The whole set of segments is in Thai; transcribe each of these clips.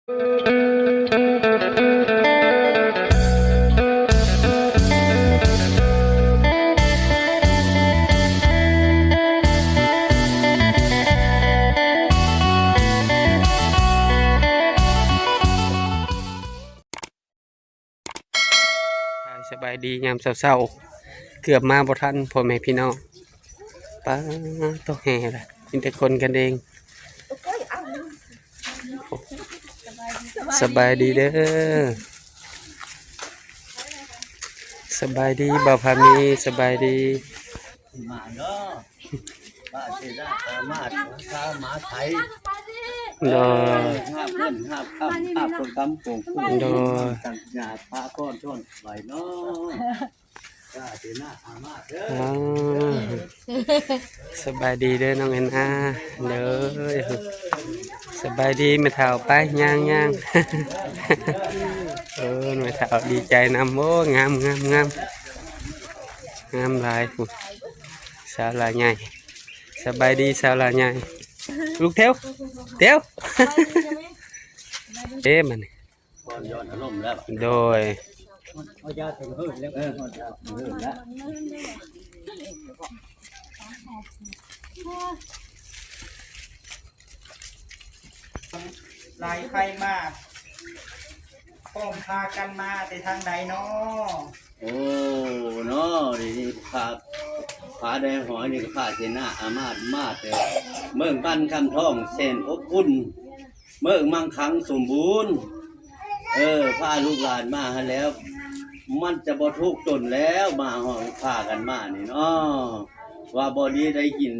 สบายดียามเช้าๆเกือบมาบ่ทันพ่อแม่พี่น้องป้าต้องแห่ละมีแต่คนกันเองสบายดีเด้อสบายดีบ่าวพามีสบายดีมาเนาะป้าเจ้ามาข้ามาไทยโดยห้าเพื่อนห้าคำห้าคนคำโป่งคู่โดยตั้งหน้าพระก้อนต้นไหวเนาะป้าเจ้าหน้าอามาเด้อสบายดีเด้อน้องเอ็นอาเด้อสบายดีไม่เท่าไปย่างไม่เท่าดีใจนำโอ้งามหลายสาวลาใหญ่สบายดีสาวลาใหญ่ลูกเท้าเอ๊ะมันย้อนอารมณ์แล้วโดยเขาจะถึงหื่นแล้วเขาจะหื่นแล้วลายใครมาป้องพากันมาแต่ทางใดเนาะโอ้เนาะนี่พาได้หอยนี่ก็พาเจน่าอามาแต่เมืองบ้านคำท่องเส้นอบอุ่นเมืองมั่งคั่งสมบูรณ์พาลูกหลานมาแล้วมันจะบ่ทุกข์จนแล้วมาหอยพากันมานี่เนาะว่าบ่ดีได้ยิน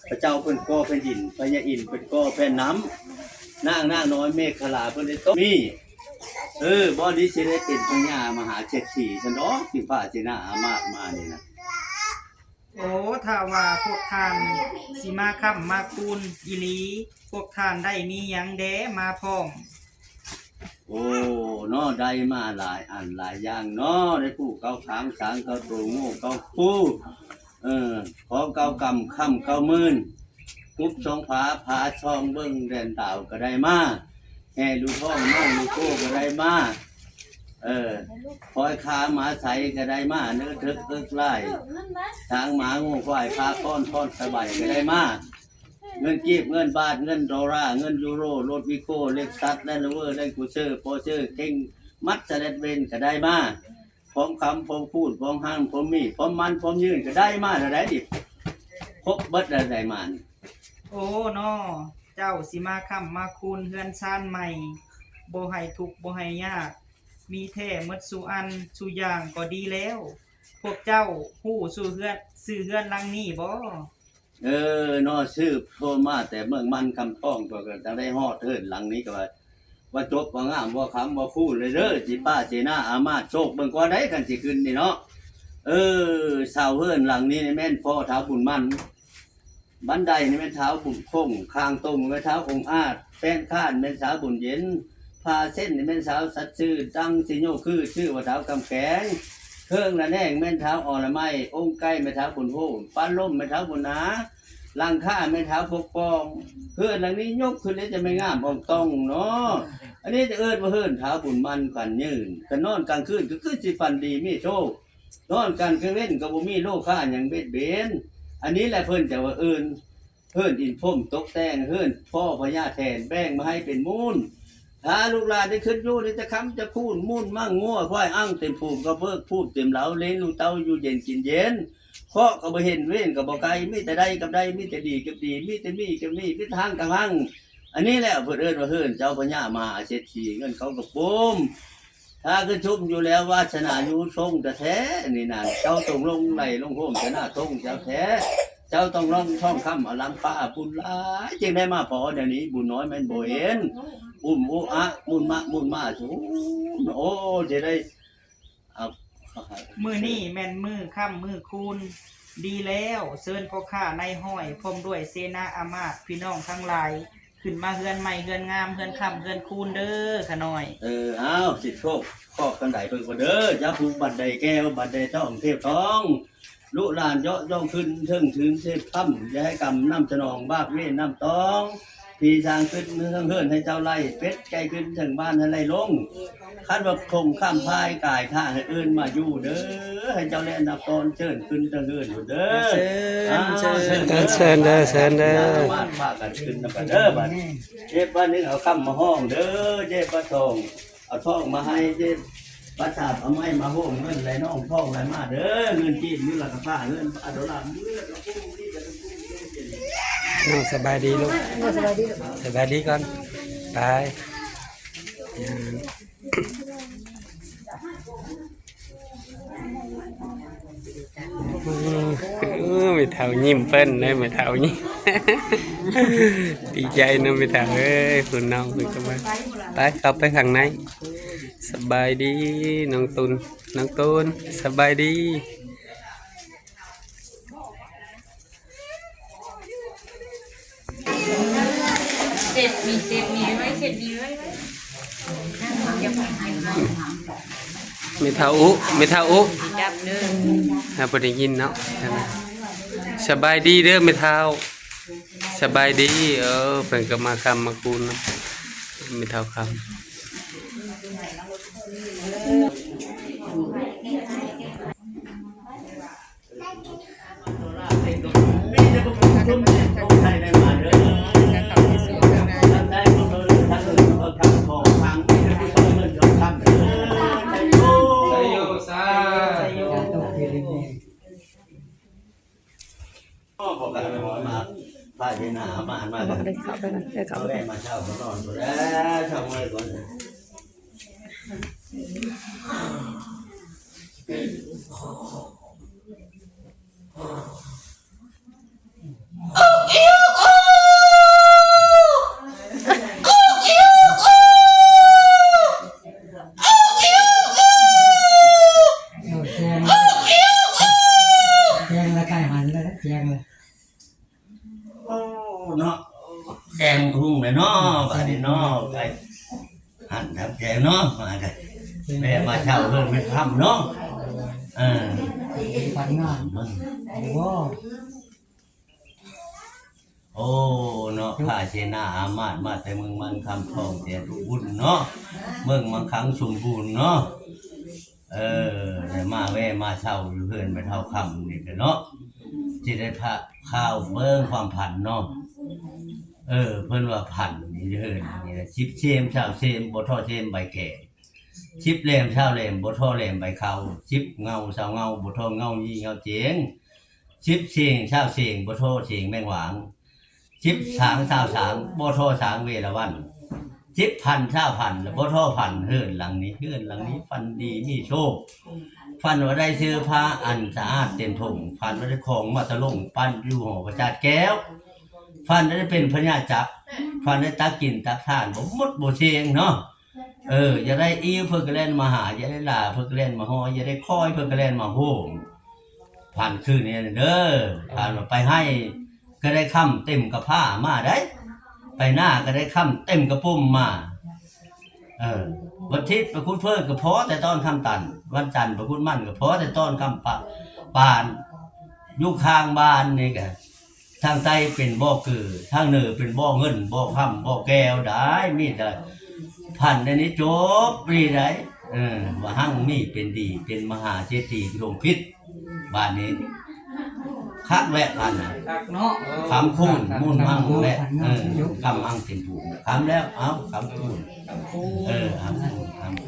พระเจ้าเพิ่นก่อแผ่นดินพญาอินทร์เพิ่นก่อแผ่นน้ำนางน้อยเมฆขลาเพิ่นได้ต้มมีบ่ดีสิได้เป็นพญามหาเศรษฐีซั่นดอกสิพาสินาอามานี่นะโอ้ถ้าว่าพวกท่านสิมาค้ำมาคูณอีหลีพวกท่านได้มีหยังแดมาพร้อมโอ้เนาะได้มาหลายอันหลายอย่างเนาะได้ผู้เก่าถางสางเก่าตัวงูเก่าผู้ขอเก่ากำค่ำเก่ามื่นทุบสองผาช่องเบิ้งแดนดาวก็ได้มาแห่ลูกท้องน้องลูกโก้ก็ได้มาคอยขาหมาใสก็ได้มาเนื้อทึกไล่ทางหมางูควายพาก้อนสบายก็ได้มาเงินกีบเงินบาทเงินดอลลาร์เงินยูโรรถวิโก้เล็กซัสแลนด์โรเวอร์แลนด์ครูเซอร์โปเชอร์เก่งมัดเสด็จเวนก็ได้มาพร้อมคำพร้อมพูดพร้อมห้างพร้อมมีพร้อมมันพร้อมยืนก็ได้มาได้ดิครบเบิดได้มาโอ้เนาะเจ้าสิมาค้ำมาคูณเฮือนซ่านใหม่บ่ให้ทุกข์บ่ให้ยากมีแท้หมดสู่อันสู่อย่างก็ดีแล้วพวกเจ้าฮู้สู่เฮือนหลังนี้บ่นอชื่อโทรมาแต่เมืองมันคำพ้องก็จะได้ฮอดเทินหลังนี้ก็ว่าจบว่างามว่าคำว่าพูดเลยจิป้าเจน่าอามาโชคเบิ่งกว่าได้กันสิขึ้นนี่เนาะสาวเฮือนหลังนี้แม่นพ่อเท้าบุญมันบันไดนี่แม่นเท้าบุญคงคางตรงแม่นเท้าองอาจแป้นข้านแม่นเท้าบุญเย็นพาเส้นนี่แม่นเท้าสัตชื่อตั้งสิโยคือชื่อว่าเท้ากำแขงเครื่องละแนงแม่นเท้าอ่อนละไม้องค์ใกล้แม่นเท้าบุญโฮปั้นล่มแม่นเท้าบุญนาลังค่าแม่นเท้าปกป้องเพื่อนหลังนี้ยกขึ้นแล้วจะไม่งามบ่ต้องเนาะอันนี้จะเอิ้นว่าเฮือนเท้าบุญมันกันยืนกันนอนกลางคืนก็คือสิฟันดีมีโชคนอนกลางคืนเล่นก็บ่มีโลค่าหยังเบ็ดเบนอันนี้แหละเพิ่นจะว่าเพิ่นอินพ่มตกแต่งเฮือนพ่อพญาแทนแบ่งมาให้เป็นมูลถ้าลูกหลานได้ขึ้นอยู่นี่จะค้ำจะคูนมูลมั่งงัวควายอ้างเต็มภูมิก็เพิกพูดเต็มเหลาเล่นลูกเต้าอยู่เย็นกินเย็นเพราะก็บ่เห็นเว้นก็บ่ไกลมีแต่ได้กับได้มีแต่ดีกับดีมีแต่มีกับมีมีทางกับทางอันนี้แหละเพิ่นเอิ้นว่าเฮือนเจ้าพญามหาเศรษฐีเงินเขาก็ปุ้มถ้าขึ้นชุบอยู่แล้ววาสนาอยู่ทรงแท้นี่น่ะเจ้าต้องลงไหลลงโฮมจะหน้าทรงเจ้าแท้เจ้าต้องร้องท่องคำอลังป้าบุญหลายจึงได้มาพอเดี๋ยวนี้บุญน้อยแม่นบ่เห็นบุญบุญมาสูโอ้จะได้มือนี่แม่นมือค่ำมือคูณดีแล้วเชิญพ่อข้าในห้อยพร้อมด้วยเสนาอามาตย์พี่น้องทั้งหลายขึ้นมาเฮือนใหม่เฮือนงามเฮือนค่ำเฮือนคูณเด้อขะน้อยเอาสิโชคขอบกันไดเพิ่นบ่เด้ออย่าผูกบัดใดแก้วบัดใดต้องเทพทองลุลานเยาะย่องขึ้นถึงเทพค่ำอย่าให้กำน้ำสนองบากเล่นน้ำตอง พี่สร้างขึ้นเมืองเฮิรนให้เจ้าไล่เป็ดไก่ขึ้นถึงบ้านให้ไล่ลงคันว่าคงข้ามพายกายท่าให้เอิ้นมาอยู่เด้อให้เจ้าแล่นนับตอนเชิญขึ้นถึงเฮิรนอยู่เด้อเชิญเด้อ มาพากันขึ้นนำกันเด้อบัดเจ็บบ้านนึงเอาคำมาห้องเด้อเจ็บบ่ทองเอาทองมาให้เจ็บบ่ทาบเอาไม้มาห้องเงินไหลน้องทองไหลมาเด้อเงินจีนนี่ล่ะก็ฟ้าเงินอดอลลาร์มื้อละพุ่งนี่จะน้องสบายดีลูกสบายดีก่อนไปไม่เท่ายิ้มเปิ้นเลยไม่เท่ายิ้ม ดีใจนะไม่เท่าเอ้ยคุณน้องคุณจะมาไปเข้าไปข้างในสบายดีน้องตุนสบายดีเสร็จมีไว้เสร็จมีไว้ไม่เท่าอุจับหนึ่งเราบ่ได้ยินเนาะสบายดีเด้อไม่เท่าสบายดีเพิ่นก็มาคำมาคูณเนาะไม่เท่าคำป้าเจน่ามาเลยเข้าไปกันเลยเข้าไปมาเช่าเขานอนแล้วเช่าไว้ก่อนแจงละไก่หันเลยแจงเลยเนาะแกงทุ่งเลยเนาะบ้านนี้เนาะไก่หั่นทำแกงเนาะมาไก่แม่มาเช่าเรื่องไม่ทำเนาะฝันงานโอ้เนาะข้าเชนาอามาตมาแต่เมืองมันคำทองแต่ทุกบุญเนาะเมืองมันคังสมบูรณ์เนาะแต่มาแว่มาเช่าอยู่เพื่อนไปเท่าคำนี่กันเนาะจิได้พระข้าวเบิ่งความผันเนาะเพิ่นว่าผันนี่เฮิรนนี่นะชิบเชมชาวเชมบ่ทอเชมใบแก่ชิบแหลมชาวแหลมบ่ทอแหลมใบขาวชิบเงาชาวเงาบ่ทอเงายี่เงาเจงชิบเชงชาวเชงบ่ทอเชงแมงหวางชิบสางชาวสางบ่ทอสางเวรวันชิบพันชาวพันบ่ทอพันเฮิรนหลังนี้ฟันดีมีโชคฟันว่าได้เสื้อผ้าอันสะอาดเต็มถุงฟันว่าได้ของมาตะลงปั้นอยู่หอประจาดแก้วฟันได้เป็นพญาจักฟันได้ตักกินตักทานบ่หมดบ่เชงเนาะอย่าได้อิ่วเพิ่นก็เล่นมาหาอย่าได้ลาเพิ่นก็เล่นมาฮออย่าได้คอยเพิ่นก็เล่นมาโหมพันคืนนี้เด้อผ่านไปให้ก็ได้ค่ำเต็มกับผ้ามาได้ไปหน้าก็ได้ค่ำเต็มกระปุ่มมาวันทิศประคุณเพิ่นก็พอแต่ตอนค่ำตันวันจันทร์ประคุณมั่นก็พอแต่ตอนค่ำปานอยู่ข้างบ้านนี่ก็ทางใต้เป็นบ่อคือทางเหนือเป็นบ่อเงินบ่อค่ำบ่อแก้วได้มีแต่พันในนี้จบรีได้ว่าหั่งมีเป็นดีเป็นมหาเศรษฐีพิรมพิษบ้านนี้คักแวะพันน่ะเนาะคำคูณมุ่นมั่งแวะคำมั่งเต็มผูกคำแล้วเอ้าคำคูณคำคู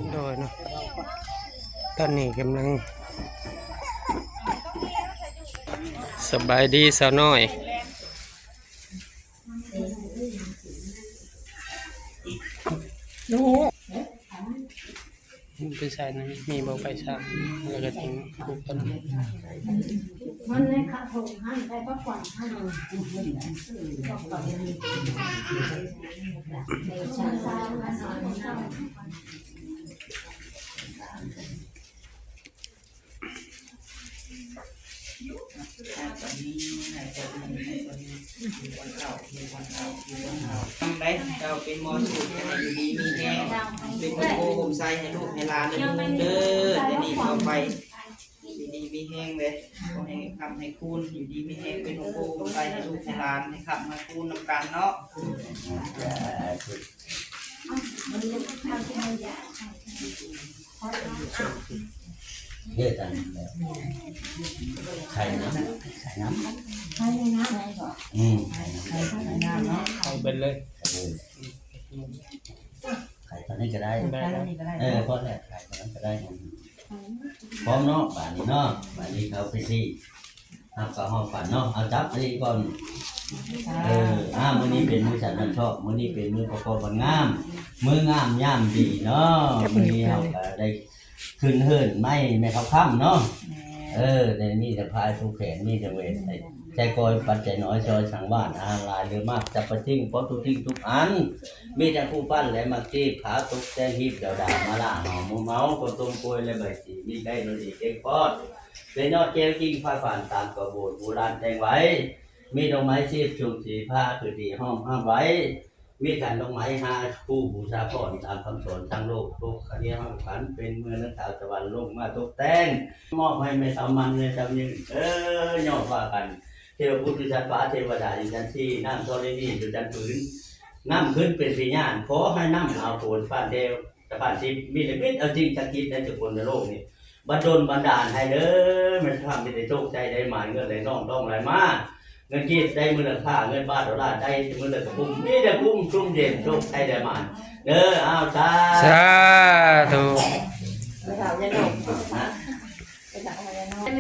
ณโดยเนาะตอนนี้กำลังสบายดีสาวน้อยไปใส่นะมีบ่ไปซ้ำแล้วก็ทิ้งทุกคนมันเลยขาโถงหันไปก็กว่าหันทำได้เจ้าเป็นมอสูตรให้อยู่ดีมีแห้งเป็นโกโฮมไซให้ลูกให้หลานเด้อเดี๋ยวนี้ต่อไปดี มีแห้งเลยบ่ให้คำให้คูณอยู่ดีมีแห้งเป็นโลโก้คนไปให้ลูกให้หลานให้คำให้คูณนำกันเนาะ มันจะทำให้ยา เฮ็ดอันแบบไข่น้ำ ให้ในน้ำอะไรก่อน ไข่น้ำ ใช้ข้าวหน้าเนาะ เอาเป็นเลย ไข่ตอนนี้ก็ได้ ได้แล้ว นี่ก็ได้ พอแล้วไข่ตอนนั้นก็ได้พร้อมเนาะบ้านนี้เนาะบ้านนี้เขาไปที่ห้ามก็ห้องฝันเนาะเอาจับอันนี้ก่อนมื้อนี้เป็นมื้อฉันนั้นชอบมื้อนี้เป็นมื้อประกอบวันงามมื้องามย่ามดีเนาะมื้อนี้เฮาก็ได้ขึ้นเฮิรนไม่เขาค่ำเนาะในนี่จะพายทุกแขนนี่จะเวทใจกอยปัจจัยน้อยซอยสังบ้านอาลายหรือมากจะประทิ้งเพราะทุกทิ้งทุกอันมีแต่ผู้ปั้นและมักจีบขาตุกแจงหีบเดาดามาล่าหอมมูเมาคนต้มกล้วยและใบสีมีไก่นนอีเก่งพอดเป็นยอดเจลจริงฟ้าผ่านตามกระโบดโบราณแต่งไว้มีดอกไม้ชีพชุมสีผ้าคือดีห้อมห้ามไว้มีการดอกไม้หาผู้บูชาก่อนตามคำสอนทางโลกทุกคดีห้ามขันเป็นเมืองนักข่าวตะวันลงมาตกแต่งมอบให้ไม่สามันเลยจำยังย่อว่ากันเทวพุทธชั้นฟ้าเทวดาอยู่ชั้นที่น้ำธรณีอยู่ชั้นพื้นน้ำขึ้นเป็นปีญานขอให้น้ำเอาโผล่ผ่านเทวแต่ผ่านทิพย์มีแต่พิษเอาจริงจักกิจในจุกคนในโลกนี้บัดดลบันดาลให้เด้อมันทำได้โชคใจได้หมายเงินได้น้องต้องไหลมาเงินกีดได้มือละค่าเงินบาทดอลลาร์ได้มือละกระปุ่มนี่ได้ปุ่มชุ่มเย็นโชคใจได้หมายเด้อเอาสา สาธุ ไปถามยาดมไปถาม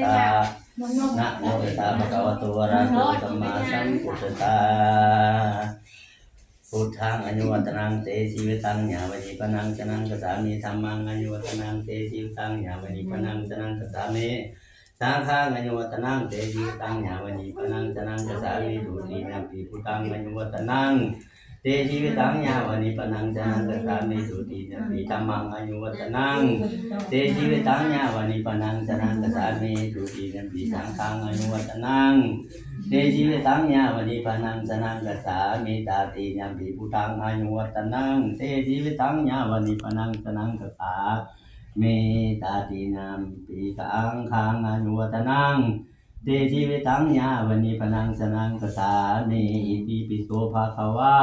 ยาดม นะโมตัสสะภะคะวะโตอะระหะโตสัมมาสัมพุทธัสสะพุทธังอนุวัตนังเตชีวิตังญาวินิปนังชนังกัสสามิธัมมังอนุวัตนังเตชีวิตังญาวินิปนังชนังกัสสามิสังฆังอนุวัตนังเตชีวิตังญาวินิปนังชนังกัสสามิดุตินัมปิพุทธังอนุวัตนังเตชีวิตังญาวินิปนังชนังกัสสามิดุตินัมปิธัมมังอนุวัตนังเตชีวิตังญาวินิปนังชนังกัสสามิดุตินัมปิสังฆังอนุวัตนังเตชีวิตังญาวินิปนังชนังกัสสามิตาตินัมปิพุทธังอนุวัตนังเตชีวิตังญาวินิปนังชนังกัสสามิตาตินัมปิสังฆังอนุวัตนังเตชีวิตังญาวินิปนังชนังกัสสามิอิติปิโสภะคะวะ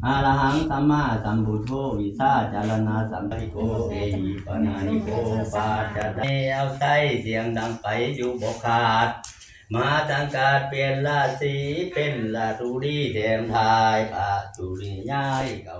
อะระหังสัมมาสัมพุทโธวิชาจารณะสัมปริโกเอหิปนานิโกปาจจเนเอาใจเสียงดังไปอยู่บ่ขาดมาตังกาดเปลี่ยนราศีเป็นราตุรีแถมทายพระสุริยายเก่า